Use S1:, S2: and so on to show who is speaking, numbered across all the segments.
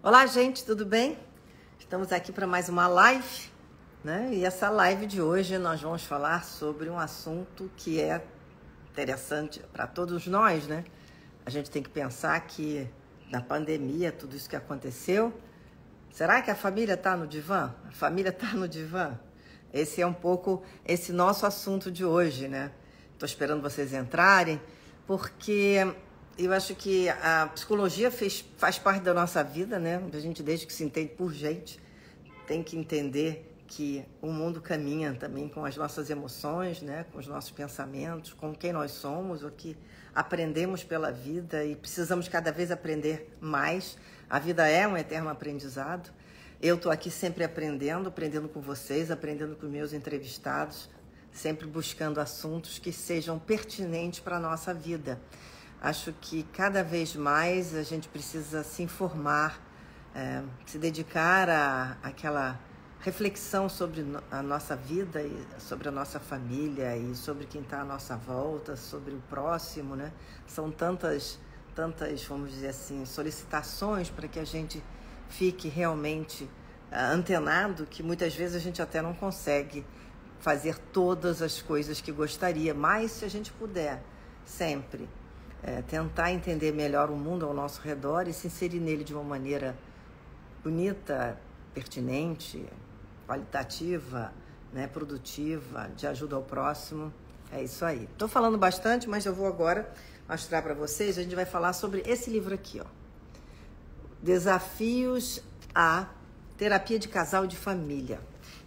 S1: Olá, gente, tudo bem? Estamos aqui para mais uma live, né? E essa live de hoje nós vamos falar sobre um assunto que é interessante para todos nós, né? A gente tem que pensar que na pandemia, tudo isso que aconteceu, será que a família está no divã? A família está no divã? Esse é um pouco esse nosso assunto de hoje, né? Estou esperando vocês entrarem, porque eu acho que a psicologia faz parte da nossa vida, né? A gente, desde que se entende por gente, tem que entender que o mundo caminha também com as nossas emoções, né? Com os nossos pensamentos, com quem nós somos, o que aprendemos pela vida e precisamos cada vez aprender mais. A vida é um eterno aprendizado. Eu estou aqui sempre aprendendo com vocês, aprendendo com meus entrevistados, sempre buscando assuntos que sejam pertinentes para a nossa vida. Acho que cada vez mais a gente precisa se informar, se dedicar àquela reflexão sobre a nossa vida, e sobre a nossa família e sobre quem está à nossa volta, sobre o próximo, né? São tantas, vamos dizer assim, solicitações para que a gente fique realmente antenado, que muitas vezes a gente até não consegue fazer todas as coisas que gostaria, mas se a gente puder sempre tentar entender melhor o mundo ao nosso redor e se inserir nele de uma maneira bonita, pertinente, qualitativa, né, produtiva, de ajuda ao próximo, é isso aí. Estou falando bastante, mas eu vou agora mostrar para vocês. A gente vai falar sobre esse livro aqui, ó. Desafios à Terapia de Casal e de Família.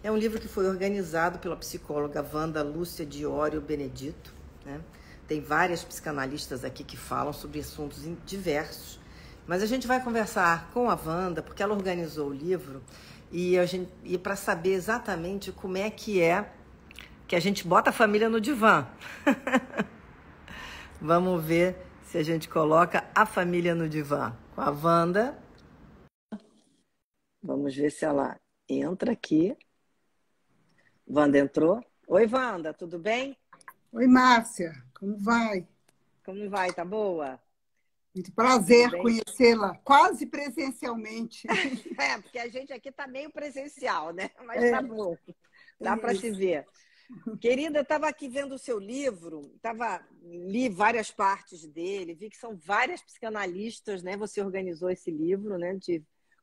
S1: É um livro que foi organizado pela psicóloga Wanda Lúcia Diorio Benedito, né? Tem várias psicanalistas aqui que falam sobre assuntos diversos, mas a gente vai conversar com a Wanda, porque ela organizou o livro, e para saber exatamente como é que a gente bota a família no divã. Vamos ver se a gente coloca a família no divã com a Wanda. Vamos ver se ela entra aqui. Wanda entrou. Oi, Wanda, tudo bem?
S2: Oi, Márcia, como vai?
S1: Como vai? Tá boa?
S2: Muito prazer conhecê-la, quase presencialmente.
S1: Porque a gente aqui tá meio presencial, né? Mas tá bom, dá para se ver. Querida, eu estava aqui vendo o seu livro, li várias partes dele, vi que são várias psicanalistas, né? Você organizou esse livro, né?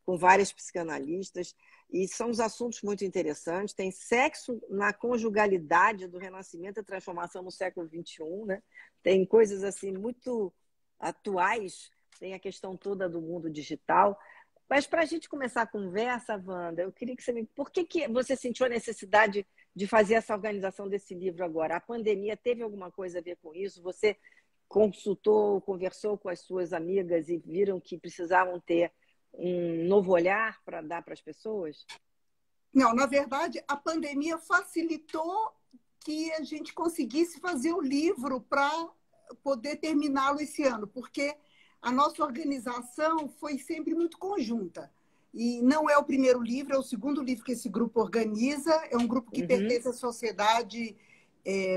S1: Com várias psicanalistas, e são os assuntos muito interessantes. Tem sexo na conjugalidade do renascimento e transformação no século XXI, né? Tem coisas assim muito atuais, tem a questão toda do mundo digital. Mas para a gente começar a conversa, Wanda, eu queria que você Por que você sentiu a necessidade de fazer essa organização desse livro agora? A pandemia teve alguma coisa a ver com isso? Você conversou com as suas amigas e viram que precisavam ter um novo olhar para dar para as pessoas?
S2: Não, na verdade, a pandemia facilitou que a gente conseguisse fazer o livro para poder terminá-lo esse ano, porque a nossa organização foi sempre muito conjunta. E não é o primeiro livro, é o segundo livro que esse grupo organiza. É um grupo que pertence à Sociedade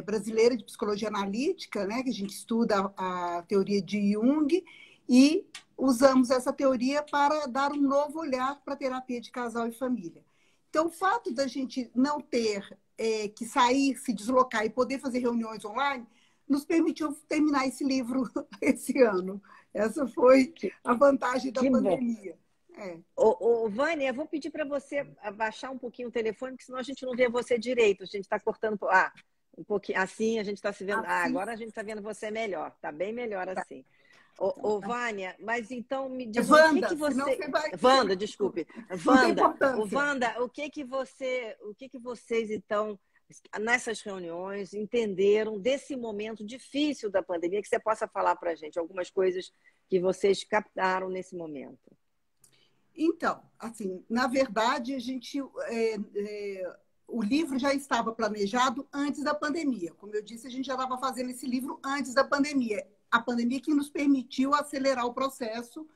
S2: Brasileira de Psicologia Analítica, né? Que a gente estuda a teoria de Jung, e usamos essa teoria para dar um novo olhar para a terapia de casal e família. Então, o fato da gente não ter que sair, se deslocar e poder fazer reuniões online, nos permitiu terminar esse livro esse ano. Essa foi a vantagem da pandemia.
S1: Vânia, eu vou pedir para você abaixar um pouquinho o telefone, porque senão a gente não vê você direito. A gente está cortando... um pouquinho assim, a gente está se vendo... agora a gente está vendo você melhor. Está bem melhor assim. Vânia, mas então me diz
S2: Wanda,
S1: o que você...
S2: Wanda,
S1: desculpe. Wanda, o que vocês, então, nessas reuniões, entenderam desse momento difícil da pandemia, que você possa falar para a gente algumas coisas que vocês captaram nesse momento?
S2: Então, assim, na verdade, o livro já estava planejado antes da pandemia. Como eu disse, a gente já estava fazendo esse livro antes da pandemia. A pandemia que nos permitiu acelerar o processo.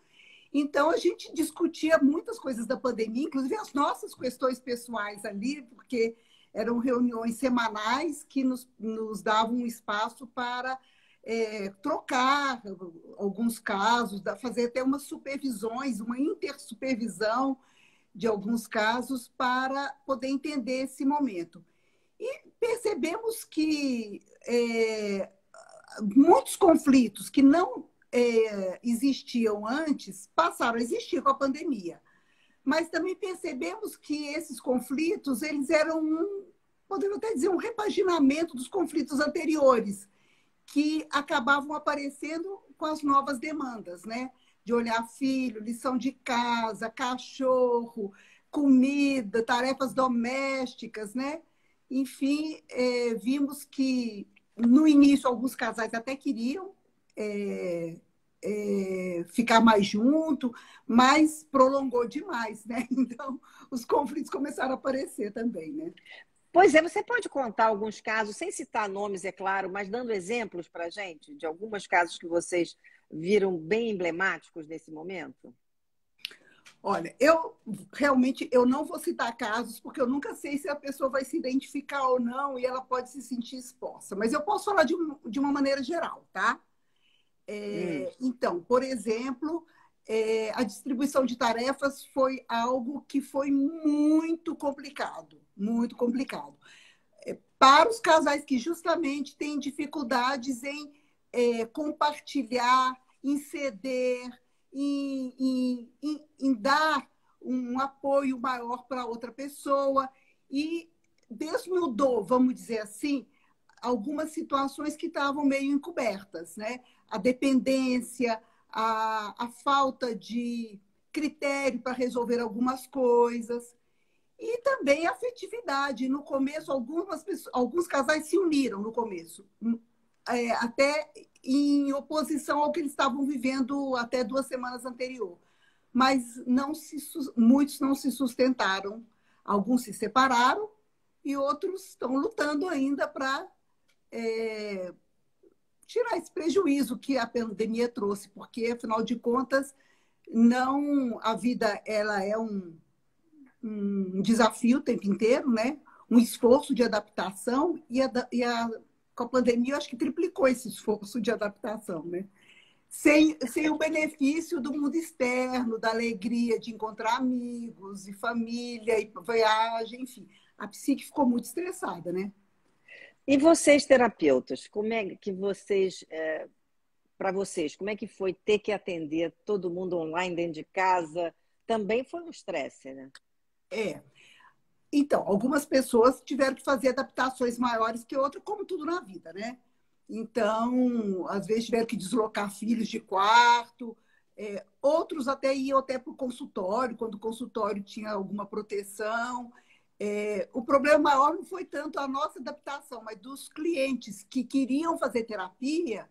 S2: Então, a gente discutia muitas coisas da pandemia, inclusive as nossas questões pessoais ali, porque eram reuniões semanais que nos davam um espaço para trocar alguns casos, fazer até umas supervisões, uma intersupervisão de alguns casos para poder entender esse momento. E percebemos que muitos conflitos que não existiam antes passaram a existir com a pandemia. Mas também percebemos que esses conflitos eles eram, podemos até dizer, um repaginamento dos conflitos anteriores, que acabavam aparecendo com as novas demandas, né? De olhar filho, lição de casa, cachorro, comida, tarefas domésticas, né? Enfim, vimos que, no início, alguns casais até queriam ficar mais junto, mas prolongou demais, né? Então, os conflitos começaram a aparecer também, né?
S1: Pois é, você pode contar alguns casos, sem citar nomes, é claro, mas dando exemplos para a gente de alguns casos que vocês viram bem emblemáticos nesse momento?
S2: Olha, eu realmente não vou citar casos, porque eu nunca sei se a pessoa vai se identificar ou não e ela pode se sentir exposta. Mas eu posso falar de uma maneira geral, tá? Então, por exemplo, a distribuição de tarefas foi algo que foi muito complicado, muito complicado. Para os casais que justamente têm dificuldades em compartilhar, em ceder, em dar um apoio maior para outra pessoa e desnudou, vamos dizer assim, algumas situações que estavam meio encobertas, né? A dependência, a falta de critério para resolver algumas coisas e também a afetividade. No começo, alguns casais se uniram no começo, até em oposição ao que eles estavam vivendo até 2 semanas anterior. Mas muitos não se sustentaram. Alguns se separaram e outros estão lutando ainda para tirar esse prejuízo que a pandemia trouxe, porque, afinal de contas, a vida ela é um desafio o tempo inteiro, né? Um esforço de adaptação, com a pandemia, eu acho que triplicou esse esforço de adaptação, né? Sem o benefício do mundo externo, da alegria de encontrar amigos e família, e viagem, enfim. A psique ficou muito estressada, né?
S1: E vocês, terapeutas, como é que para vocês, como é que foi ter que atender todo mundo online dentro de casa? Também foi um estresse, né?
S2: Então, algumas pessoas tiveram que fazer adaptações maiores que outras, como tudo na vida, né? Então, às vezes tiveram que deslocar filhos de quarto, outros até iam até para o consultório, quando o consultório tinha alguma proteção. O problema maior não foi tanto a nossa adaptação, mas dos clientes que queriam fazer terapia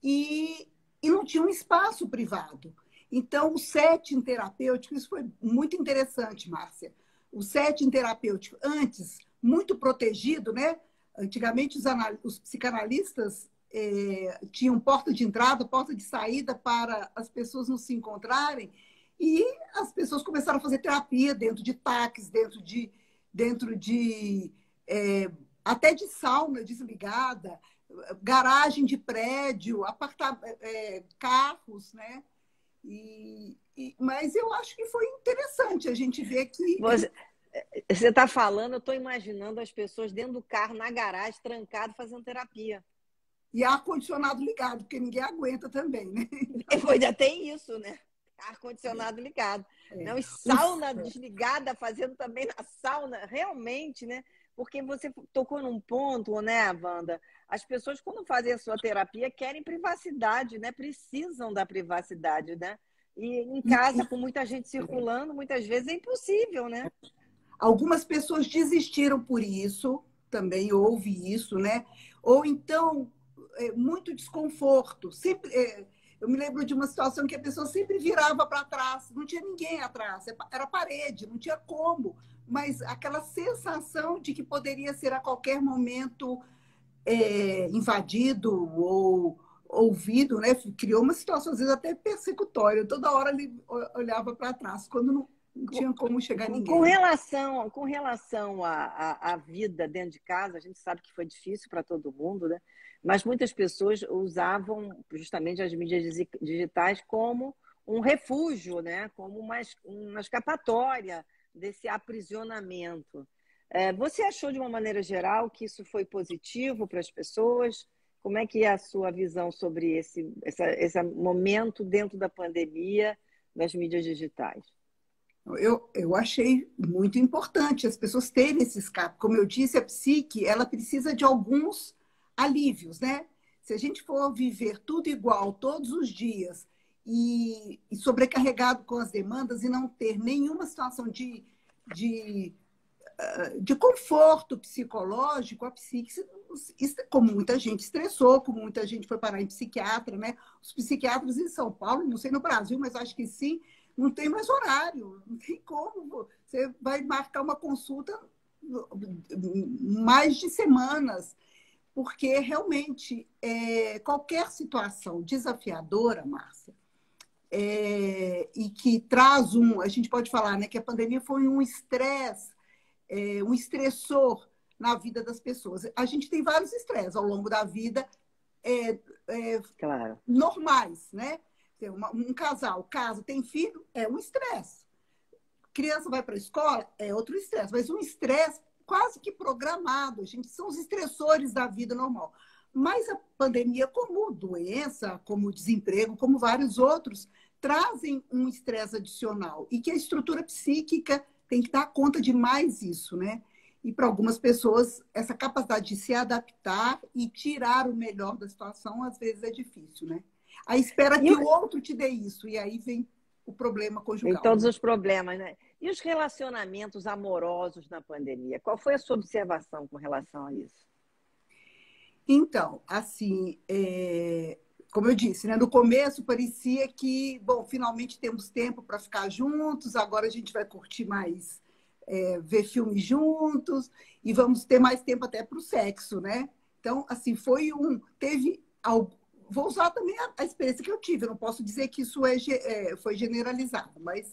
S2: e não tinham espaço privado. Então, o setting terapêutico, isso foi muito interessante, Márcia. O setting terapêutico, antes, muito protegido, né? Antigamente, os psicanalistas tinham porta de entrada, porta de saída para as pessoas não se encontrarem, e as pessoas começaram a fazer terapia dentro de táxis, dentro de até de sauna desligada, garagem de prédio, carros, né? Mas eu acho que foi interessante a gente ver que...
S1: Você está falando, eu estou imaginando as pessoas dentro do carro, na garagem, trancado, fazendo terapia.
S2: E ar-condicionado ligado, porque ninguém aguenta também, né?
S1: Ainda tem isso, né? Ar-condicionado ligado. Não, e sauna desligada, fazendo também na sauna, realmente, né? Porque você tocou num ponto, né, Wanda? As pessoas, quando fazem a sua terapia, querem privacidade, né? Precisam da privacidade, né? E em casa, com muita gente circulando, muitas vezes é impossível, né?
S2: Algumas pessoas desistiram por isso, também houve isso, né? Ou então, muito desconforto. Eu me lembro de uma situação que a pessoa sempre virava para trás, não tinha ninguém atrás, era parede, não tinha como. Mas aquela sensação de que poderia ser a qualquer momento invadido ou ouvido, né? Criou uma situação, às vezes, até persecutória. Toda hora ele olhava para trás, quando não tinha como chegar ninguém.
S1: Com relação à vida dentro de casa, a gente sabe que foi difícil para todo mundo, né? mas muitas pessoas usavam justamente as mídias digitais como um refúgio, né? Como uma escapatória desse aprisionamento. Você achou, de uma maneira geral, que isso foi positivo para as pessoas? Como é que é a sua visão sobre esse momento dentro da pandemia das mídias digitais?
S2: Eu achei muito importante as pessoas terem esse escape. Como eu disse, a psique, ela precisa de alguns alívios, né? Se a gente for viver tudo igual todos os dias e sobrecarregado com as demandas e não ter nenhuma situação de conforto psicológico, a psique, como muita gente estressou, como muita gente foi parar em psiquiatra, né? Os psiquiatras em São Paulo, não sei no Brasil, mas acho que sim, não tem mais horário, não tem como. Você vai marcar uma consulta mais de semanas, porque realmente qualquer situação desafiadora, Márcia, e que traz a gente pode falar, né, que a pandemia foi um estresse, um estressor na vida das pessoas. A gente tem vários estresses ao longo da vida,
S1: Claro.
S2: normais, né? Um casal casa, tem filho, é um estresse. Criança vai para a escola, é outro estresse, mas um estresse quase que programado. Gente, são os estressores da vida normal. Mas a pandemia, como doença, como desemprego, como vários outros, trazem um estresse adicional e que a estrutura psíquica tem que dar conta de mais isso, né? E para algumas pessoas, essa capacidade de se adaptar e tirar o melhor da situação, às vezes é difícil, né? Aí espera que o outro te dê isso, e aí vem o problema conjugal.
S1: Tem todos os problemas, né? E os relacionamentos amorosos na pandemia? Qual foi a sua observação com relação a isso?
S2: Então, assim, como eu disse, né? No começo parecia que, bom, finalmente temos tempo para ficar juntos, agora a gente vai curtir mais, ver filmes juntos e vamos ter mais tempo até para o sexo, né? Então, assim, teve algo. Vou usar também a experiência que eu tive, eu não posso dizer que isso foi generalizado, mas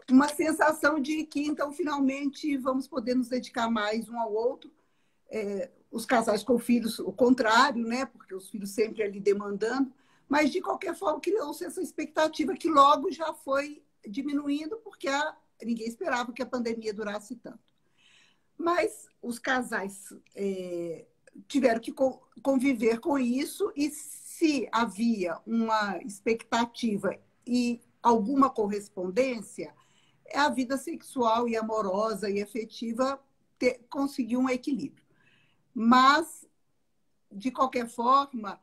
S2: uma sensação de que, então, finalmente vamos poder nos dedicar mais um ao outro. Os casais com filhos, o contrário, né? Porque os filhos sempre ali demandando, mas de qualquer forma criou-se essa expectativa que logo já foi diminuindo, porque ninguém esperava que a pandemia durasse tanto. Mas os casais tiveram que conviver com isso, e se havia uma expectativa e alguma correspondência, a vida sexual e amorosa e afetiva conseguiu um equilíbrio. Mas, de qualquer forma,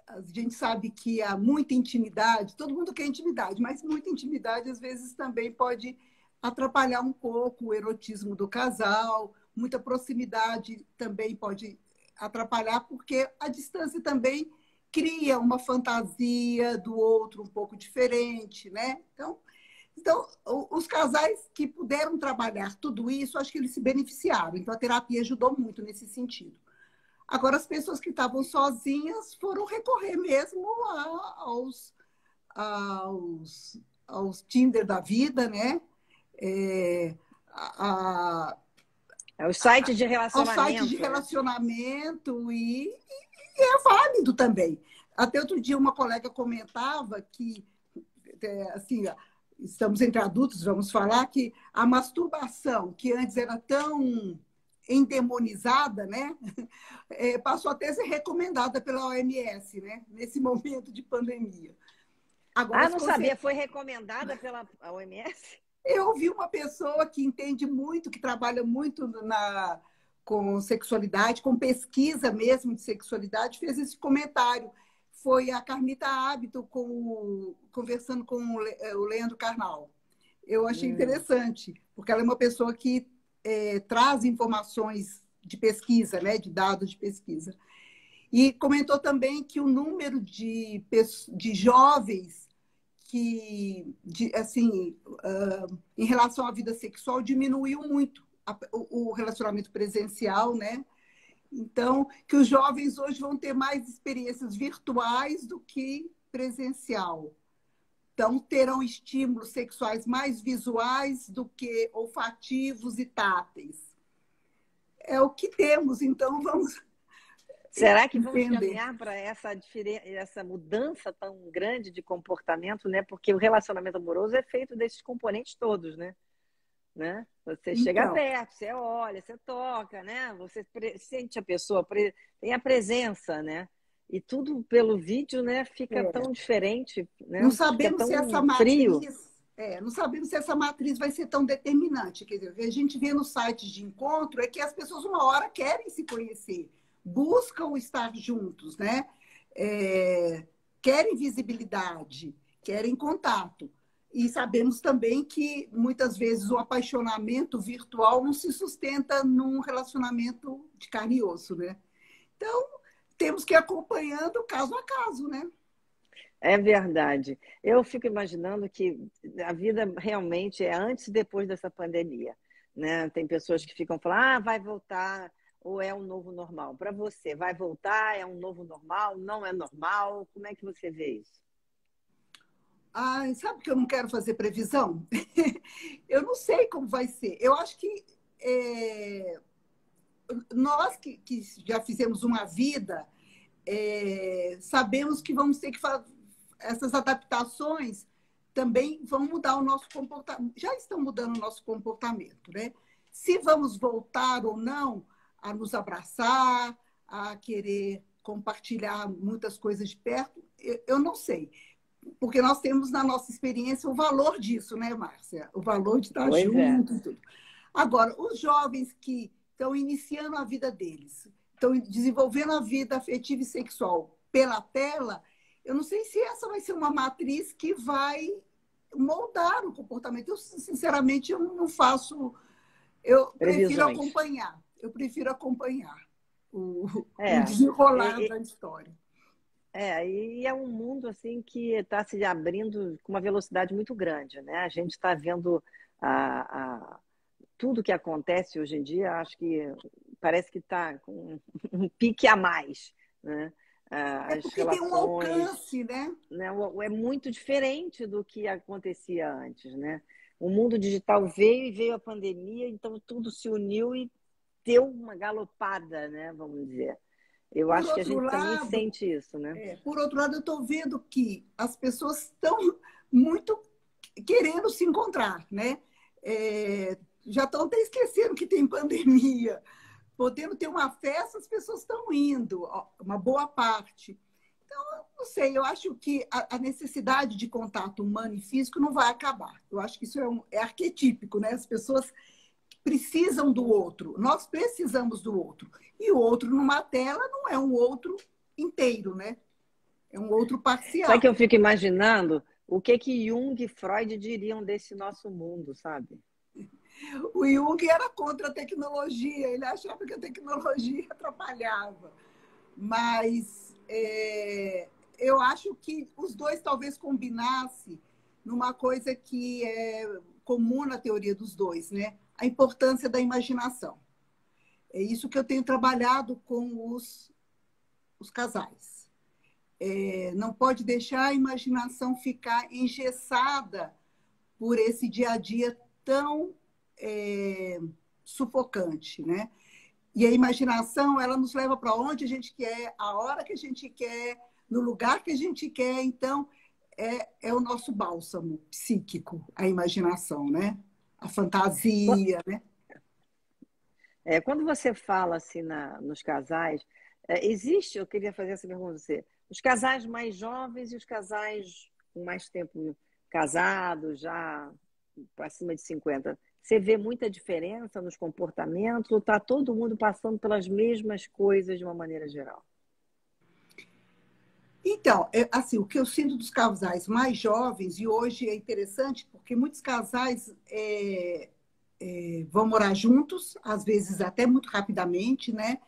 S2: a gente sabe que há muita intimidade, todo mundo quer intimidade, mas muita intimidade às vezes também pode atrapalhar um pouco o erotismo do casal, muita proximidade também pode atrapalhar, porque a distância também cria uma fantasia do outro um pouco diferente, né? Então, os casais que puderam trabalhar tudo isso, acho que eles se beneficiaram. Então, a terapia ajudou muito nesse sentido. Agora, as pessoas que estavam sozinhas foram recorrer mesmo aos Tinder da vida, né?
S1: Os sites de relacionamento.
S2: Aos sites de relacionamento e é válido também. Até outro dia uma colega comentava que, assim, estamos entre adultos, vamos falar que a masturbação, que antes era tão endemonizada, né? Passou até a ser recomendada pela OMS, né? Nesse momento de pandemia.
S1: Agora, não sabia, foi recomendada pela OMS?
S2: Eu ouvi uma pessoa que entende muito, que trabalha muito com sexualidade, com pesquisa mesmo de sexualidade, fez esse comentário. Foi a Carmita Hábito conversando com o Leandro Carnal. Eu achei interessante, porque ela é uma pessoa que traz informações de pesquisa, né, de dados de pesquisa. E comentou também que o número de jovens que, assim, em relação à vida sexual, diminuiu muito o relacionamento presencial, né? Então, que os jovens hoje vão ter mais experiências virtuais do que presencial. Então, terão estímulos sexuais mais visuais do que olfativos e táteis. É o que temos, então
S1: Será que vamos
S2: entender.
S1: caminhar para essa mudança tão grande de comportamento, né? Porque o relacionamento amoroso é feito desses componentes todos, né? Você chega
S2: Então,
S1: perto, você olha, você toca, né? Você sente a pessoa, tem a presença, né? E tudo pelo vídeo, né? Fica
S2: é,
S1: tão diferente,
S2: não
S1: né? Fica
S2: sabemos se essa
S1: tão frio.
S2: matriz, não sabemos se essa matriz vai ser tão determinante. Quer dizer, o que a gente vê nos sites de encontro é que as pessoas uma hora querem se conhecer, buscam estar juntos, né? Querem visibilidade, querem contato. E sabemos também que muitas vezes o apaixonamento virtual não se sustenta num relacionamento de carne e osso, né? Então, temos que ir acompanhando caso a caso, né?
S1: É verdade. Eu fico imaginando que a vida realmente é antes e depois dessa pandemia, né? Tem pessoas que ficam falando, vai voltar, ou é um novo normal. Para você, vai voltar, é um novo normal, não é normal? Como é que você vê isso?
S2: Sabe que eu não quero fazer previsão? Eu não sei como vai ser. Eu acho que nós que já fizemos uma vida, sabemos que vamos ter que fazer essas adaptações também vão mudar o nosso comportamento. Já estão mudando o nosso comportamento, né? Se vamos voltar ou não a nos abraçar, a querer compartilhar muitas coisas de perto, eu não sei. Porque nós temos na nossa experiência o valor disso, né, Márcia? O valor de estar
S1: Pois é.
S2: junto e tudo. Agora, os jovens que estão iniciando a vida deles, estão desenvolvendo a vida afetiva e sexual pela tela, eu não sei se essa vai ser uma matriz que vai moldar o comportamento. Eu, sinceramente, eu não faço. Eu prefiro
S1: Previsões.
S2: acompanhar. Eu prefiro acompanhar o
S1: É.
S2: desenrolar da história.
S1: E é um mundo assim que está se abrindo com uma velocidade muito grande, né? A gente está vendo tudo que acontece hoje em dia, acho que parece que está com um pique a mais, né? As
S2: Porque tem um
S1: relações,
S2: alcance, né?
S1: É muito diferente do que acontecia antes, né? O mundo digital veio a pandemia, então tudo se uniu e deu uma galopada, né? Vamos dizer. Eu
S2: Por
S1: acho que a
S2: outro
S1: gente também
S2: lado,
S1: sente isso, né?
S2: por outro lado, eu estou vendo que as pessoas estão muito querendo se encontrar, né? Já estão até esquecendo que tem pandemia. Podendo ter uma festa, as pessoas estão indo, uma boa parte. Então, não sei, eu acho que a necessidade de contato humano e físico não vai acabar. Eu acho que isso é arquetípico, né? As pessoas precisam do outro, nós precisamos do outro. E o outro numa tela não é um outro inteiro, né? É um outro
S1: Sabe que
S2: parcial.
S1: eu fico imaginando o que Jung e Freud diriam desse nosso mundo, sabe?
S2: O Jung era contra a tecnologia, ele achava que a tecnologia atrapalhava. Mas eu acho que os dois talvez combinassem numa coisa que é comum na teoria dos dois, né? A importância da imaginação. É isso que eu tenho trabalhado com os casais. Não pode deixar a imaginação ficar engessada por esse dia a dia tão sufocante, né? E a imaginação, ela nos leva para onde a gente quer, a hora que a gente quer, no lugar que a gente quer. Então, é o nosso bálsamo psíquico, a imaginação, né? A fantasia, né?
S1: Quando você fala assim nos casais, existe, eu queria fazer essa pergunta a você, os casais mais jovens e os casais com mais tempo casados, já acima de 50, você vê muita diferença nos comportamentos ou está todo mundo passando pelas mesmas coisas de uma maneira geral?
S2: Então, assim, o que eu sinto dos casais mais jovens, e hoje é interessante, porque muitos casais vão morar juntos, às vezes até muito rapidamente, né?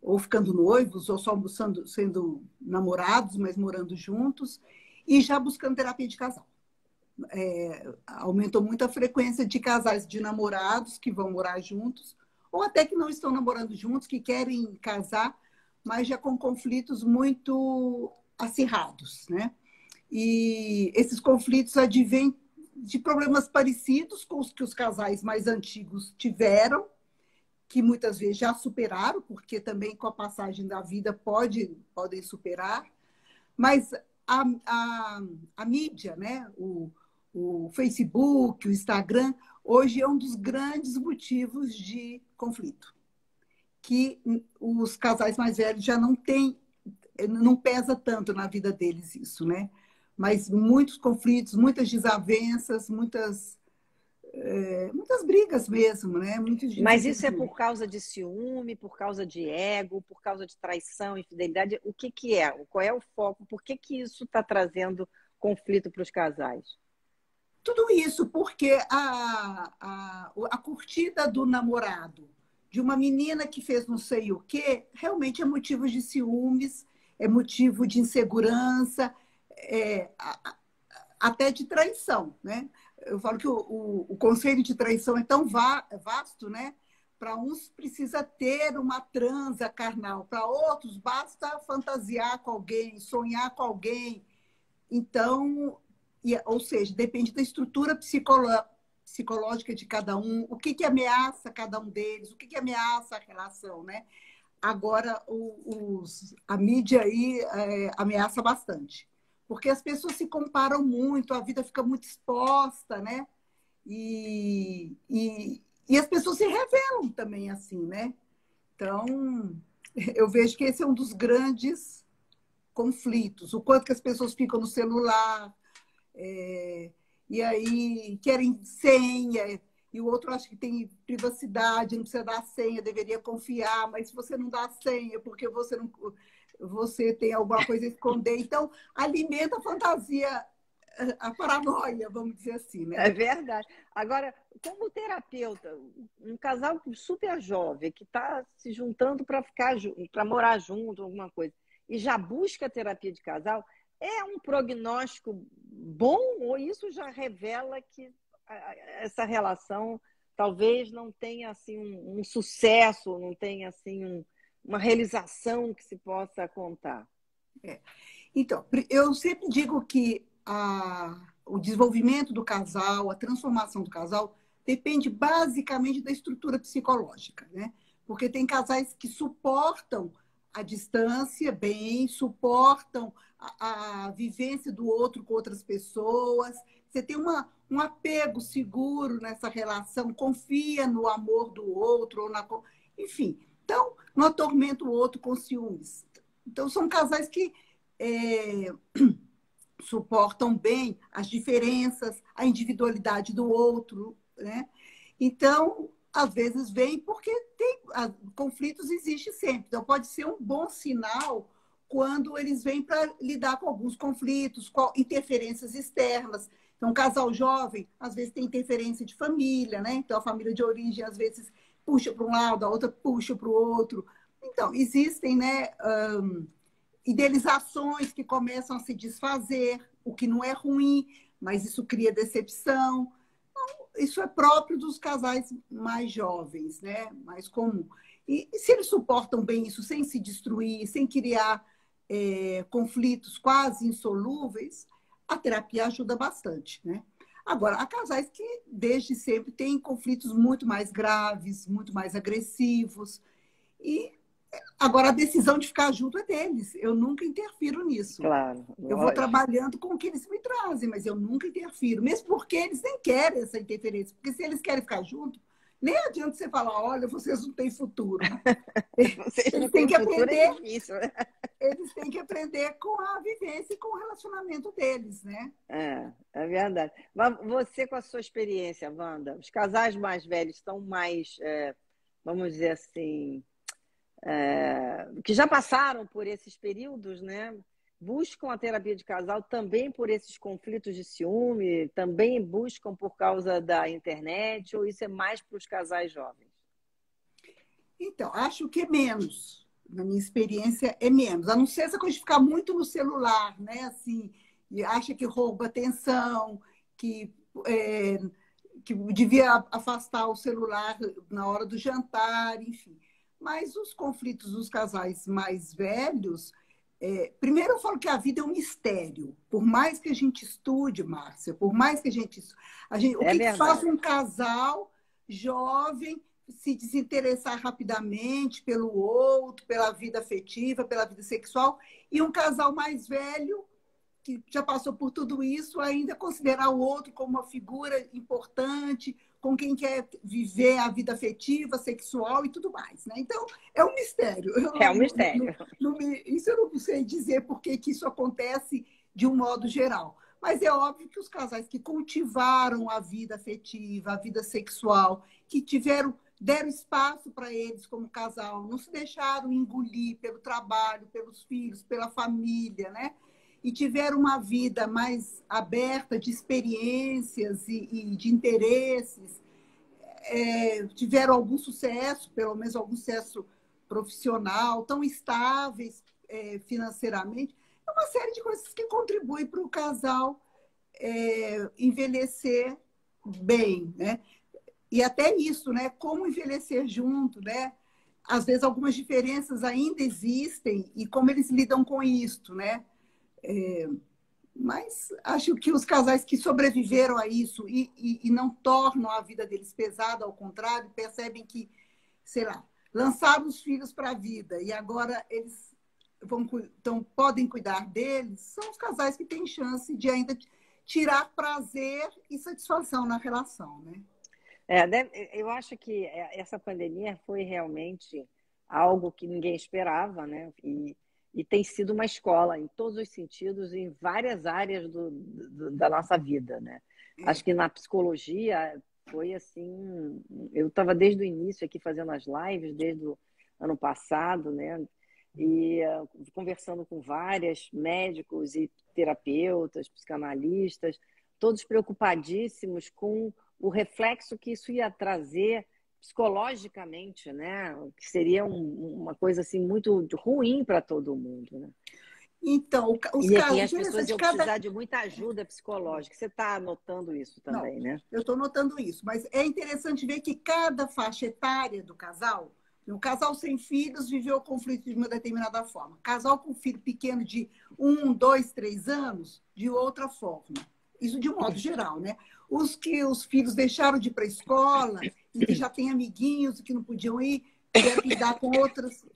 S2: Ou ficando noivos, ou só sendo namorados, mas morando juntos, e já buscando terapia de casal. Aumentou muito a frequência de casais de namorados que vão morar juntos, ou até que não estão namorando juntos, que querem casar, mas já com conflitos muito acirrados, né? E esses conflitos advêm de problemas parecidos com os que os casais mais antigos tiveram, que muitas vezes já superaram, porque também com a passagem da vida podem superar, mas a mídia, né? O Facebook, o Instagram, hoje é um dos grandes motivos de conflito, que os casais mais velhos já não têm, não pesa tanto na vida deles isso, né? Mas muitos conflitos, muitas desavenças, muitas brigas mesmo, né? Muitos
S3: Mas isso é por causa de ciúme, por causa de ego, por causa de traição, infidelidade? O que que é? Qual é o foco? Por que que isso está trazendo conflito para os casais?
S2: Tudo isso porque a curtida do namorado, de uma menina que fez não sei o quê, realmente é motivo de ciúmes, é motivo de insegurança, até de traição, né? Eu falo que o conceito de traição é tão vasto, né? Para uns precisa ter uma transa carnal, para outros basta fantasiar com alguém, sonhar com alguém. Então, ou seja, depende da estrutura psicológica de cada um, o que ameaça cada um deles, o que ameaça a relação, né? Agora, a mídia aí ameaça bastante, porque as pessoas se comparam muito, a vida fica muito exposta, né? E as pessoas se revelam também assim, né? Então, eu vejo que esse é um dos grandes conflitos, o quanto que as pessoas ficam no celular, e aí querem senha, e o outro acha que tem privacidade, não precisa dar senha, deveria confiar, mas se você não dá senha, porque você tem alguma coisa a esconder, então alimenta a fantasia, a paranoia, vamos dizer assim, né?
S3: É verdade. Agora, como terapeuta, um casal super jovem que está se juntando para morar junto, alguma coisa, e já busca terapia de casal, é um prognóstico bom ou isso já revela que essa relação talvez não tenha assim um sucesso, não tenha assim uma realização que se possa contar?
S2: Então, eu sempre digo que o desenvolvimento do casal, a transformação do casal, depende basicamente da estrutura psicológica, né? Porque tem casais que suportam a distância bem, suportam a vivência do outro com outras pessoas. Você tem um apego seguro nessa relação, confia no amor do outro, enfim. Então, não atormenta o outro com ciúmes. Então, são casais que suportam bem as diferenças, a individualidade do outro, né? Então, às vezes vem porque conflitos existem sempre. Então, pode ser um bom sinal quando eles vêm para lidar com alguns conflitos, com interferências externas. Então, um casal jovem, às vezes, tem interferência de família, né? Então, a família de origem, às vezes, puxa para um lado, a outra puxa para o outro. Então, existem, né, idealizações que começam a se desfazer, o que não é ruim, mas isso cria decepção. Isso é próprio dos casais mais jovens, né? Mais comum. E se eles suportam bem isso sem se destruir, sem criar conflitos quase insolúveis, a terapia ajuda bastante, né? Agora, há casais que desde sempre têm conflitos muito mais graves, muito mais agressivos. E agora a decisão de ficar junto é deles. Eu nunca interfiro nisso.
S3: Claro,
S2: eu vou trabalhando com o que eles me trazem, mas eu nunca interfiro, mesmo porque eles nem querem essa interferência. Porque se eles querem ficar junto, nem adianta você falar, olha, vocês não têm futuro.
S3: Eles têm que aprender.
S2: Eles têm que aprender com a vivência e com o relacionamento deles, né?
S3: É verdade. Mas você, com a sua experiência, Wanda, os casais mais velhos são mais, vamos dizer assim, que já passaram por esses períodos, né? Buscam a terapia de casal também por esses conflitos de ciúme, também buscam por causa da internet, ou isso é mais para os casais jovens?
S2: Então, acho que é menos. Na minha experiência, é menos. A não ser essa coisa de ficar muito no celular, né? Assim, e acha que rouba atenção, que devia afastar o celular na hora do jantar, enfim. Mas os conflitos dos casais mais velhos... primeiro eu falo que a vida é um mistério. Por mais que a gente estude, Márcia, por mais que a gente o que faz um casal jovem se desinteressar rapidamente pelo outro, pela vida afetiva, pela vida sexual, e um casal mais velho, que já passou por tudo isso, ainda considerar o outro como uma figura importante, com quem quer viver a vida afetiva, sexual e tudo mais, né? Então, é um mistério.
S3: É um mistério.
S2: Isso eu não sei dizer por que isso acontece de um modo geral. Mas é óbvio que os casais que cultivaram a vida afetiva, a vida sexual, que deram espaço para eles como casal, não se deixaram engolir pelo trabalho, pelos filhos, pela família, né? E tiveram uma vida mais aberta de experiências e de interesses, tiveram algum sucesso, pelo menos algum sucesso profissional, tão estáveis financeiramente. É uma série de coisas que contribuem para o casal envelhecer bem, né? E até isso, né? Como envelhecer junto, né? Às vezes algumas diferenças ainda existem e como eles lidam com isso, né? Mas acho que os casais que sobreviveram a isso e não tornam a vida deles pesada, ao contrário, percebem que, sei lá, lançaram os filhos para a vida e agora eles podem cuidar deles, são os casais que têm chance de ainda tirar prazer e satisfação na relação, né?
S3: Eu acho que essa pandemia foi realmente algo que ninguém esperava, né? E tem sido uma escola em todos os sentidos, em várias áreas da nossa vida, né? Acho que na psicologia foi assim... Eu estava desde o início aqui fazendo as lives, desde o ano passado, né? E conversando com vários médicos e terapeutas, psicanalistas, todos preocupadíssimos com o reflexo que isso ia trazer psicologicamente, né? Que seria uma coisa assim muito ruim para todo mundo, né?
S2: Então, os
S3: e
S2: casos
S3: as pessoas iam precisar de muita ajuda psicológica. Você está notando isso também,
S2: Não,
S3: né?
S2: eu estou notando isso, mas é interessante ver que cada faixa etária do casal, um casal sem filhos viveu o conflito de uma determinada forma. Casal com filho pequeno de 1, 2, 3 anos, de outra forma. Isso de um modo geral, né? Os que os filhos deixaram de ir para a escola e que já têm amiguinhos e que não podiam ir, tiveram que lidar com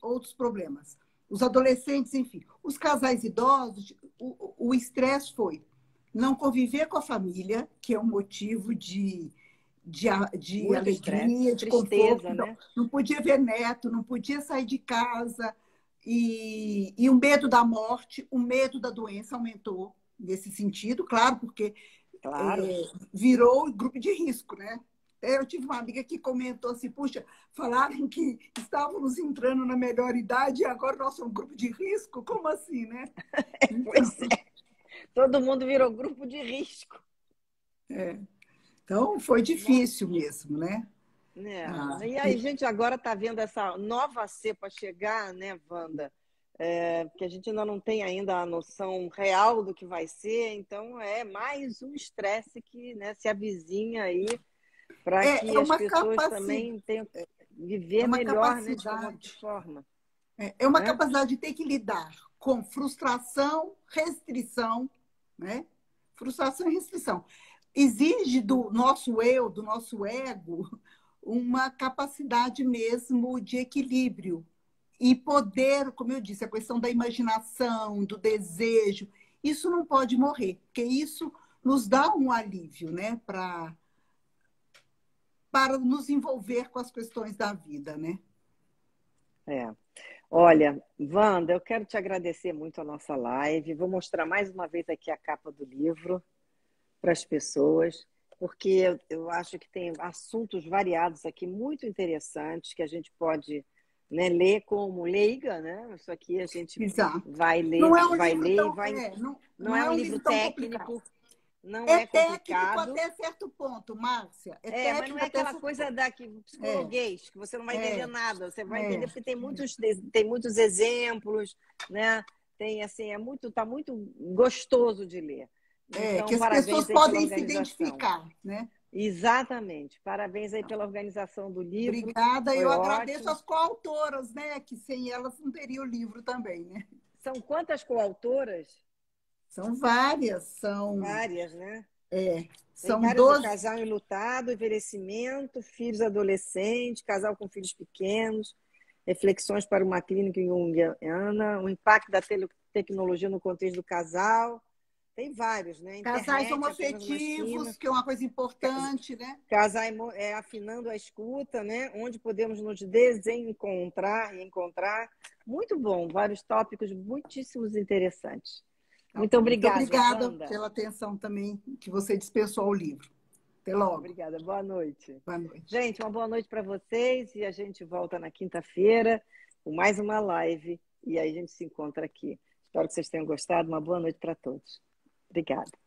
S2: outros problemas. Os adolescentes, enfim. Os casais idosos, o estresse foi não conviver com a família, que é um motivo de alegria,
S3: estresse,
S2: de conforto.
S3: né?
S2: Não podia ver neto, não podia sair de casa. E o medo da morte, o medo da doença aumentou nesse sentido, claro, porque virou grupo de risco, né? Eu tive uma amiga que comentou assim, puxa, falaram que estávamos entrando na melhor idade e agora nós somos um grupo de risco? Como assim, né?
S3: Pois é. Todo mundo virou grupo de risco.
S2: Então, foi difícil mesmo, né?
S3: E aí, a gente agora está vendo essa nova cepa chegar, né, Wanda? Porque a gente ainda não tem ainda a noção real do que vai ser, então é mais um estresse que, né, se avizinha aí para que as pessoas também tenham que viver melhor, né, de alguma forma.
S2: É uma capacidade de ter que lidar com frustração, restrição, né? Frustração e restrição. Exige do nosso eu, do nosso ego, uma capacidade mesmo de equilíbrio. E poder, como eu disse, a questão da imaginação, do desejo, isso não pode morrer, porque isso nos dá um alívio, né? Para nos envolver com as questões da vida, né?
S3: Olha, Wanda, eu quero te agradecer muito a nossa live. Vou mostrar mais uma vez aqui a capa do livro para as pessoas, porque eu acho que tem assuntos variados aqui muito interessantes que a gente pode, né, ler como leiga, né? Isso aqui a gente vai ler, não é um livro técnico. Não é
S2: técnico até certo ponto, Márcia.
S3: Mas não é aquela coisa psicologuês, que você não vai entender nada. Você vai entender porque tem muitos exemplos, né? Tem assim, tá muito gostoso de ler. Então,
S2: que as pessoas podem se identificar, né?
S3: Exatamente. Parabéns aí pela organização do livro.
S2: Obrigada. Eu agradeço às coautoras, né? Que sem elas não teria o livro também, né?
S3: São quantas coautoras?
S2: São várias.
S3: Várias, né? Tem
S2: São
S3: vários
S2: 12.
S3: casal enlutado, envelhecimento, filhos adolescentes, casal com filhos pequenos, reflexões para uma clínica junguiana, o impacto da tecnologia no contexto do casal. Tem vários, né?
S2: Casais
S3: Internet, apenas uma esquina.
S2: homoafetivos, que é uma coisa importante, né?
S3: Casar afinando a escuta, né? Onde podemos nos desencontrar e encontrar. Muito bom, vários tópicos muitíssimos interessantes.
S2: Tá
S3: Muito
S2: bom. Muito
S3: obrigada,
S2: obrigada
S3: Wanda.
S2: pela atenção também que você dispensou ao livro. Até logo.
S3: Obrigada, boa noite.
S2: Boa noite.
S3: Gente, uma boa noite para vocês e a gente volta na quinta-feira com mais uma live e aí a gente se encontra aqui. Espero que vocês tenham gostado. Uma boa noite para todos. Obrigada.